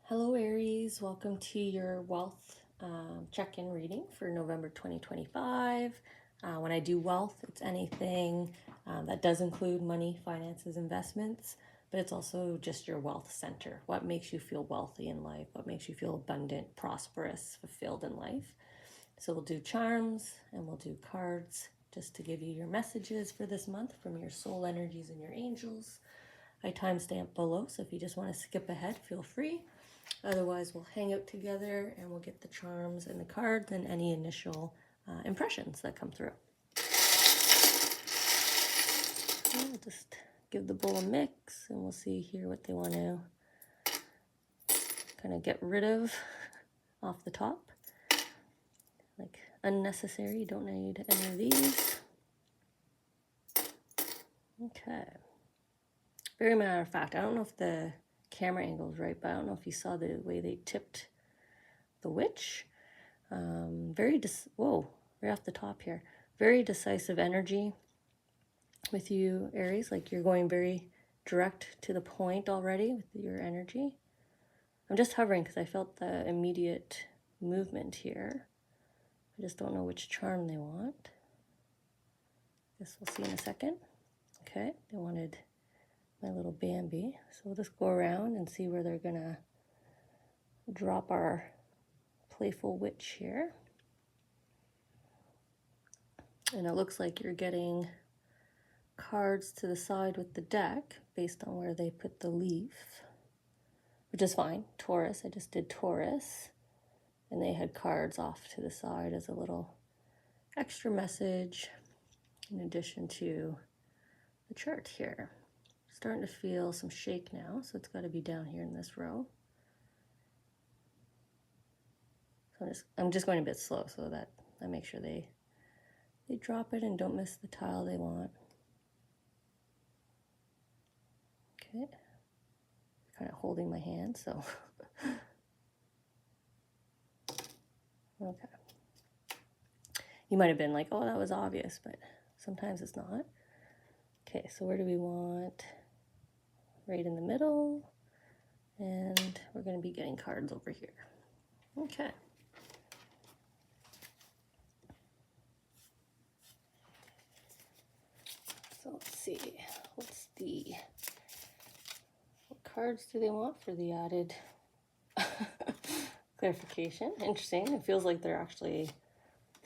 Hello Aries, welcome to your wealth check-in reading for November 2025. When I do wealth, it's anything that does include money, finances, investments, but it's also just your wealth center. What makes you feel wealthy in life? What makes you feel abundant, prosperous, fulfilled in life? So we'll do charms and we'll do cards just to give you your messages for this month from your soul energies and your angels. I timestamp below, so if you just want to skip ahead, feel free. Otherwise, we'll hang out together and we'll get the charms and the cards and any initial impressions that come through. I'll just give the bowl a mix and we'll see here what they want to kind of get rid of off the top. Like unnecessary, you don't need any of these. Okay. Very matter of fact, I don't know if the camera angle is right, but I don't know if you saw the way they tipped the witch. Whoa, right off the top here. Very decisive energy with you, Aries. Like you're going very direct to the point already with your energy. I'm just hovering because I felt the immediate movement here. I just don't know which charm they want. Guess we'll see in a second. Okay, they wanted my little Bambi. So we'll just go around and see where they're gonna drop our playful witch here. And it looks like you're getting cards to the side with the deck based on where they put the leaf, which is fine. Taurus, I just did Taurus. And they had cards off to the side as a little extra message in addition to the chart here. Starting to feel some shake now, so it's got to be down here in this row. So I'm just going a bit slow so that I make sure they drop it and don't miss the tile they want. Okay, kind of holding my hand, so okay. You might have been like, oh, that was obvious, but sometimes it's not. Okay, so where do we want? Right in the middle, and we're going to be getting cards over here. Okay. So let's see, what cards do they want for the added clarification? Interesting. It feels like they're actually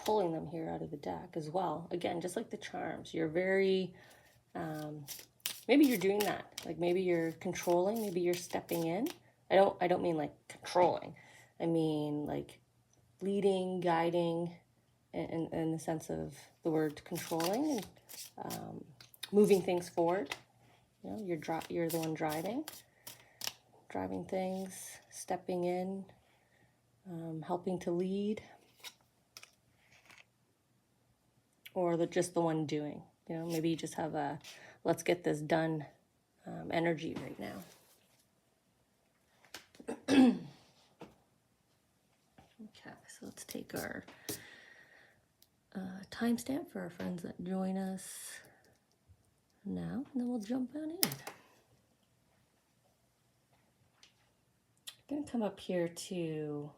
pulling them here out of the deck as well. Again, just like the charms, you're very, maybe you're doing that. Like maybe you're controlling, maybe you're stepping in. I don't mean like controlling. I mean like leading, guiding, in the sense of the word controlling, and moving things forward. You know, you're the one driving things, stepping in, helping to lead, or just the one doing. You know, maybe you just have a let's get this done energy right now. Okay, so let's take our timestamp for our friends that join us now, and then we'll jump on in. I'm going to come up here to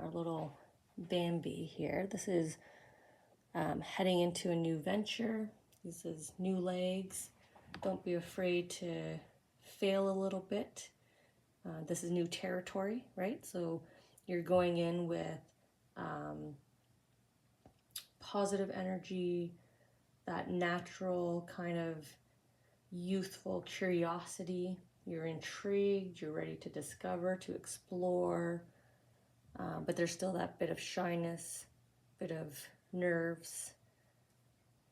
our little Bambi here. This is heading into a new venture. This is new legs. Don't be afraid to fail a little bit. This is new territory, right? So you're going in with positive energy, that natural kind of youthful curiosity. You're intrigued, you're ready to discover, to explore, but there's still that bit of shyness, bit of nerves,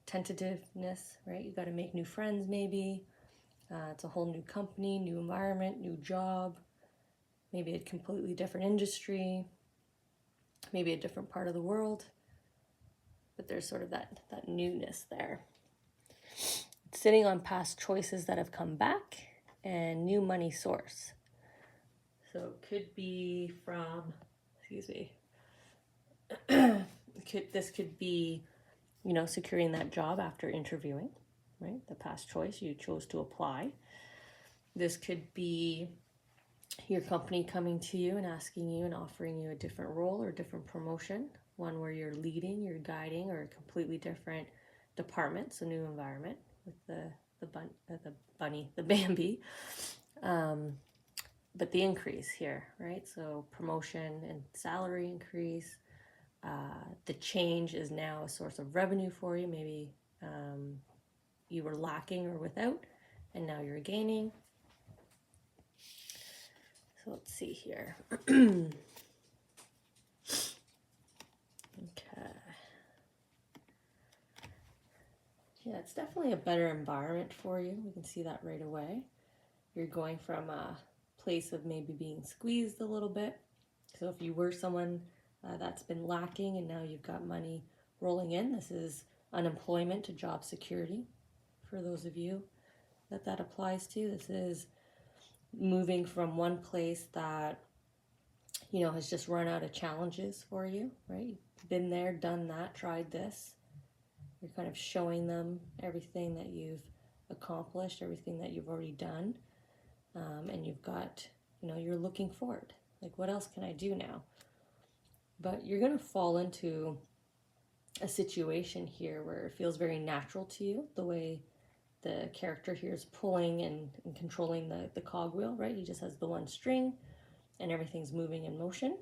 tentativeness, right? You got to make new friends maybe. It's a whole new company, new environment, new job, maybe a completely different industry, maybe a different part of the world, but there's sort of that newness there. It's sitting on past choices that have come back and new money source. So it could be from, excuse me, this could be, you know, securing that job after interviewing, right? The past choice, you chose to apply. This could be your company coming to you and asking you and offering you a different role or a different promotion, one where you're leading, you're guiding, or a completely different department, so new environment with the Bambi. But the increase here, right? So promotion and salary increase. The change is now a source of revenue for you. Maybe you were lacking or without, and now you're gaining. So let's see here. Okay. Yeah, it's definitely a better environment for you. We can see that right away. You're going from a place of maybe being squeezed a little bit. So if you were someone that's been lacking and now you've got money rolling in, this is unemployment to job security for those of you that applies to. This is moving from one place that, you know, has just run out of challenges for you, right? You've been there, done that, tried this. You're kind of showing them everything that you've accomplished, everything that you've already done. And you've got, you know, you're looking forward. Like, what else can I do now? But you're going to fall into a situation here where it feels very natural to you, the way the character here is pulling and controlling the cogwheel, right? He just has the one string and everything's moving in motion,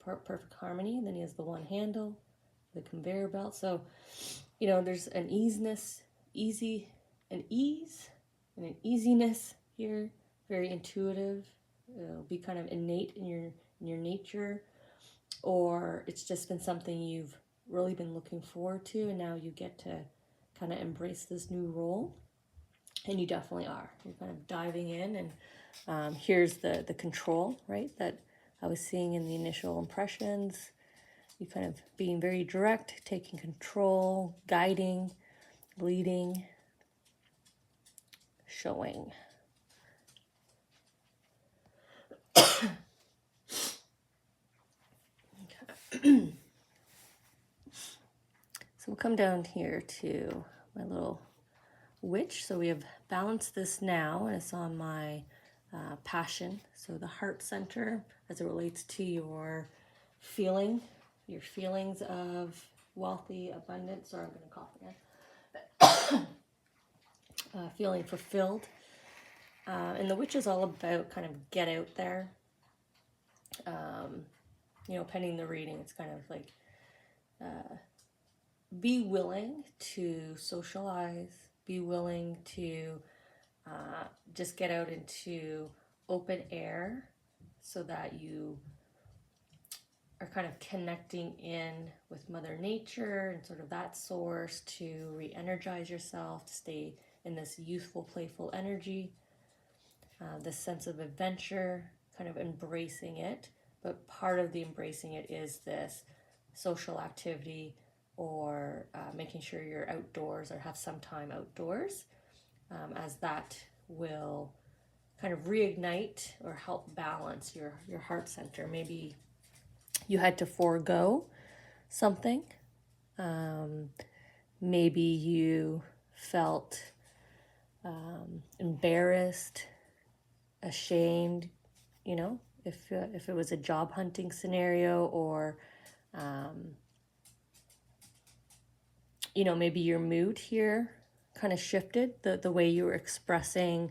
perfect harmony. And then he has the one handle, the conveyor belt. So, you know, there's an ease and an easiness here, very intuitive. It'll be kind of innate in your nature, or it's just been something you've really been looking forward to, and now you get to kind of embrace this new role. And you definitely are. You're kind of diving in, and here's the control, right, that I was seeing in the initial impressions. You kind of being very direct, taking control, guiding, leading, showing. Okay. So we'll come down here to my little witch. So we have balanced this now, and it's on my passion. So the heart center, as it relates to your feelings of wealthy abundance. Sorry, I'm going to cough again. Feeling fulfilled. And the witch is all about kind of get out there. You know, pending the reading, it's kind of like be willing to socialize, be willing to just get out into open air so that you are kind of connecting in with Mother Nature and sort of that source to re-energize yourself, to stay in this youthful, playful energy, this sense of adventure, kind of embracing it. But part of the embracing it is this social activity, or making sure you're outdoors or have some time outdoors, as that will kind of reignite or help balance your heart center. Maybe you had to forego something. Maybe you felt embarrassed, ashamed, you know, if it was a job hunting scenario, or you know, maybe your mood here kind of shifted, the way you were expressing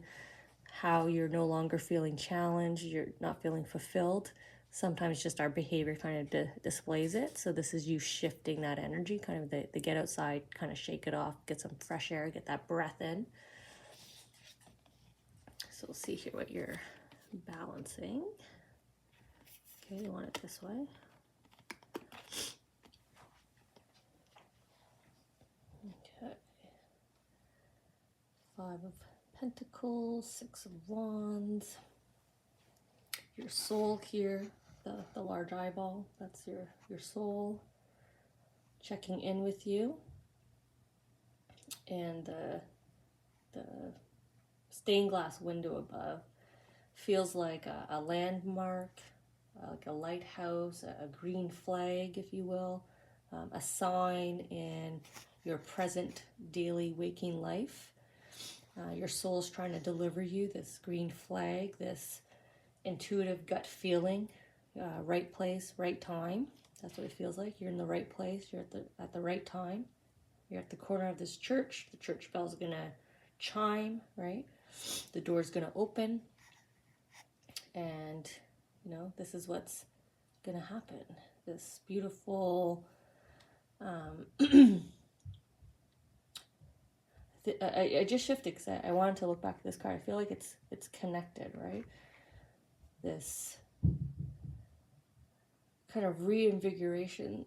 how you're no longer feeling challenged, you're not feeling fulfilled. Sometimes just our behavior kind of displays it. So this is you shifting that energy, kind of the get outside, kind of shake it off, get some fresh air, get that breath in. So we'll see here what you're balancing. Okay, you want it this way. Okay. 5 of Pentacles, 6 of Wands. Your soul here, the large eyeball, that's your soul checking in with you. And the stained glass window above feels like a landmark, like a lighthouse, a green flag, if you will, a sign in your present daily waking life. Your soul's trying to deliver you this green flag, this intuitive gut feeling, right place, right time. That's what it feels like. You're in the right place. You're at the right time. You're at the corner of this church. The church bell's gonna chime, right? The door's gonna open, and this is what's gonna happen. This beautiful. I just shifted because I wanted to look back at this card. I feel like it's connected, right? This kind of reinvigoration.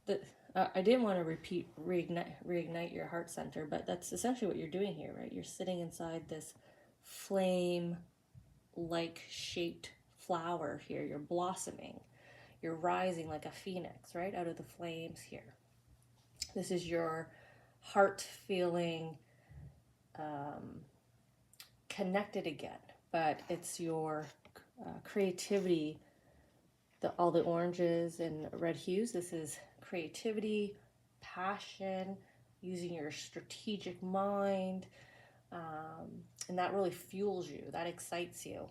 That I didn't want to reignite your heart center, but that's essentially what you're doing here, right? You're sitting inside this flame-like shaped flower here. You're blossoming. You're rising like a phoenix, right, out of the flames here. This is your heart feeling connected again, but it's your creativity. All the oranges and red hues. This is creativity, passion, using your strategic mind, and that really fuels you. That excites you.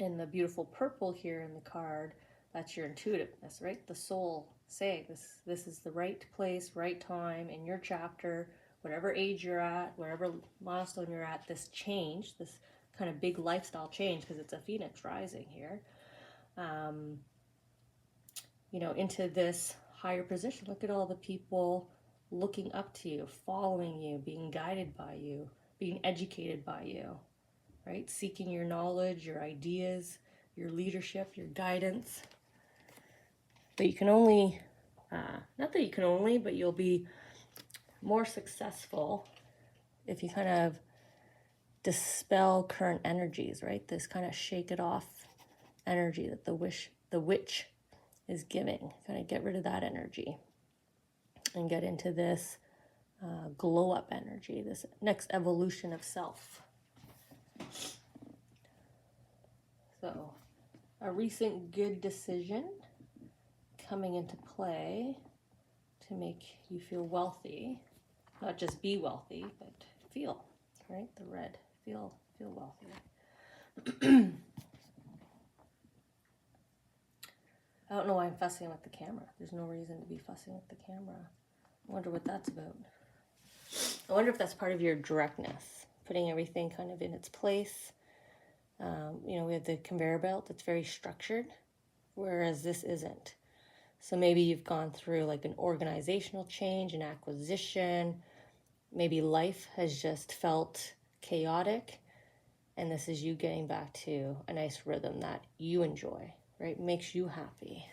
And the beautiful purple here in the card, that's your intuitiveness, right? The soul saying this is the right place, right time in your chapter, whatever age you're at, whatever milestone you're at. This change, this kind of big lifestyle change, because it's a phoenix rising here. Into this higher position. Look at all the people looking up to you, following you, being guided by you, being educated by you, right? Seeking your knowledge, your ideas, your leadership, your guidance. But you can only, not that you can only, but you'll be more successful if you kind of dispel current energies, right? This kind of shake it off energy that the witch is giving. Kind of get rid of that energy and get into this glow up energy, this next evolution of self. So a recent good decision coming into play to make you feel wealthy, not just be wealthy, but feel, right? The red, feel wealthy. I don't know why I'm fussing with the camera. There's no reason to be fussing with the camera. I wonder what that's about. I wonder if that's part of your directness, putting everything kind of in its place. We have the conveyor belt that's very structured, whereas this isn't. So maybe you've gone through like an organizational change, an acquisition. Maybe life has just felt chaotic, and this is you getting back to a nice rhythm that you enjoy. Right? Makes you happy.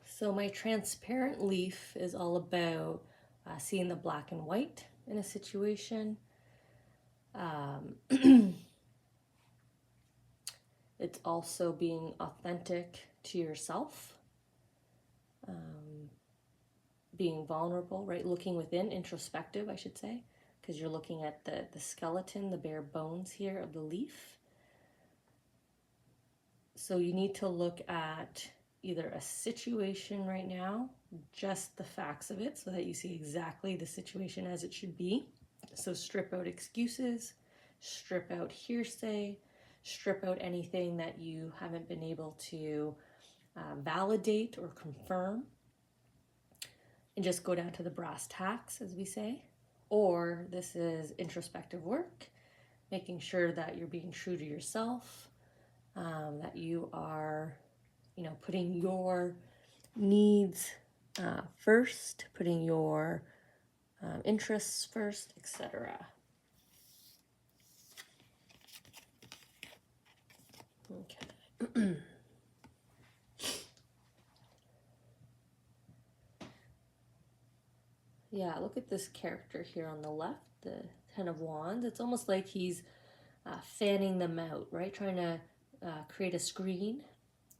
So my transparent leaf is all about seeing the black and white in a situation. It's also being authentic to yourself. Being vulnerable, right? Looking within, introspective, I should say. Because you're looking at the skeleton, the bare bones here of the leaf. So you need to look at either a situation right now, just the facts of it, so that you see exactly the situation as it should be. So strip out excuses, strip out hearsay, strip out anything that you haven't been able to validate or confirm, and just go down to the brass tacks, as we say. Or this is introspective work, making sure that you're being true to yourself, that you are, putting your needs first, putting your interests first, etc. Okay. Yeah, look at this character here on the left, the Ten of Wands. It's almost like he's fanning them out, right? Trying to create a screen,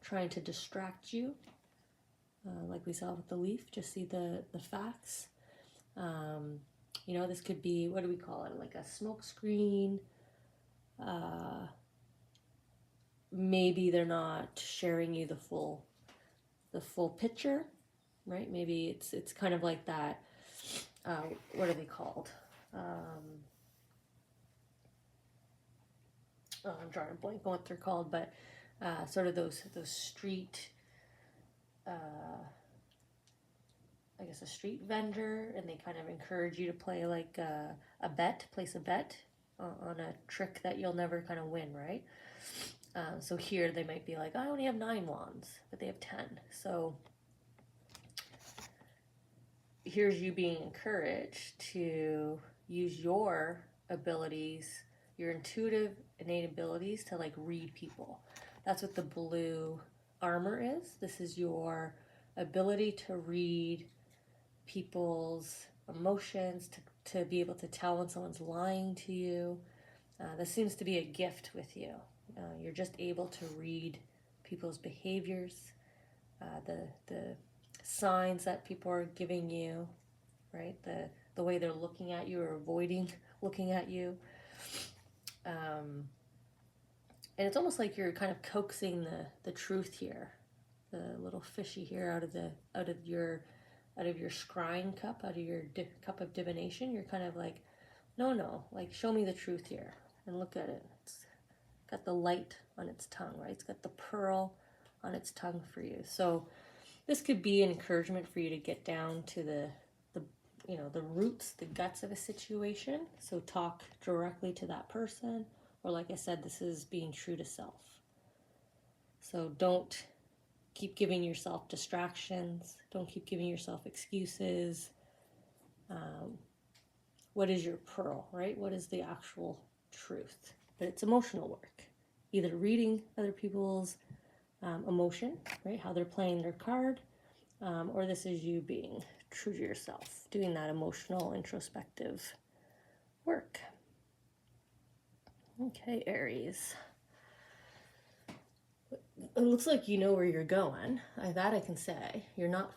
trying to distract you, like we saw with the leaf. Just see the facts. This could be, what do we call it? Like a smoke screen. Maybe they're not sharing you the full picture, right? Maybe it's kind of like that. What are they called? I'm drawing a blank on what they're called, but sort of those street, I guess a street vendor, and they kind of encourage you to play like a bet, place a bet on a trick that you'll never kind of win, right? So here they might be like, I only have 9 wands, but they have 10. So here's you being encouraged to use your abilities, your intuitive innate abilities to like read people. That's what the blue armor is. This is your ability to read people's emotions, to be able to tell when someone's lying to you. This seems to be a gift with you. You're just able to read people's behaviors, the signs that people are giving you, right? The way they're looking at you or avoiding looking at you. And it's almost like you're kind of coaxing the truth here, the little fishy here out of your scrying cup, out of your cup of divination. You're kind of like, no, like show me the truth here, and look at it. It's got the light on its tongue, right? It's got the pearl on its tongue for you. So this could be an encouragement for you to get down to the roots, the guts of a situation. So talk directly to that person, or like I said, this is being true to self. So don't keep giving yourself distractions. Don't keep giving yourself excuses. What is your pearl, right? What is the actual truth? But it's emotional work. Either reading other people's emotion, right? How they're playing their card, or this is you being true to yourself, doing that emotional, introspective work. Okay, Aries. It looks like you know where you're going. That I can say. You're not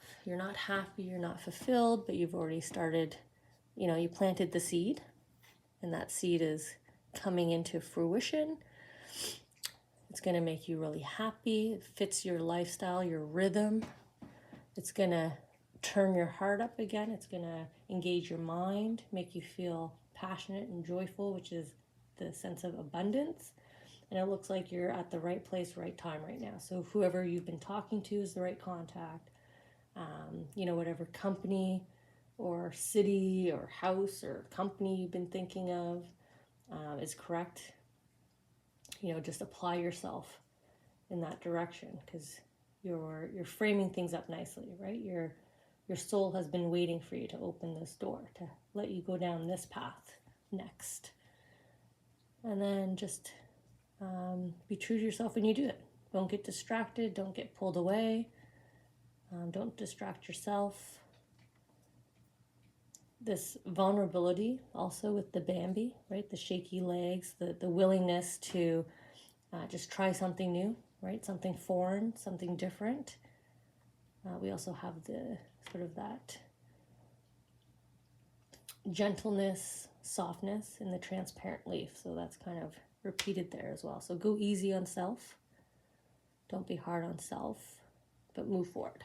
happy, you're not fulfilled, but you've already started, you planted the seed, and that seed is coming into fruition. It's going to make you really happy. It fits your lifestyle, your rhythm. It's going to turn your heart up again. It's going to engage your mind, make you feel passionate and joyful, which is the sense of abundance. And it looks like you're at the right place, right time right now. So whoever you've been talking to is the right contact. Whatever company or city or house or company you've been thinking of is correct. Just apply yourself in that direction, because you're framing things up nicely, right? Your soul has been waiting for you to open this door, to let you go down this path next. And then just be true to yourself when you do it. Don't get distracted. Don't get pulled away. Don't distract yourself. This vulnerability also with the Bambi, right? The shaky legs, the willingness to just try something new, right? Something foreign, something different. We also have the sort of that gentleness, softness in the transparent leaf. So that's kind of repeated there as well. So go easy on self. Don't be hard on self, but move forward.